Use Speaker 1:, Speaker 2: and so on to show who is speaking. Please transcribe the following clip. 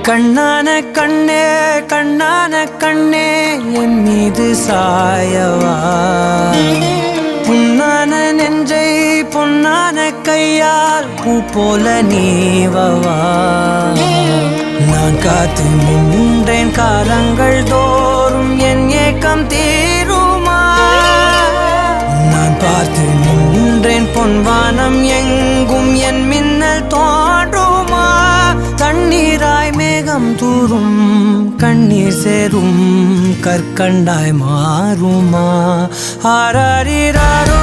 Speaker 1: கண்ணான கண்ணே கண்ணான கண்ணே என் மீது சாயவா புண்ணான நெஞ்சை பொன்னான கையால் பூ போல நீவவா நான் காத்து நின்றேன் காலங்கள் தோறும் என் ஏக்கம் தீருமா நான் பார்த்து நின்றேன் பொன்வானம் எங்கும் என் மின்னல் தோன்றுமா தண்ணீராய் மேகம் தூரும் கண்ணீர் சேரும் கற்கண்டாய் மாறுமா ஆராரிராரோ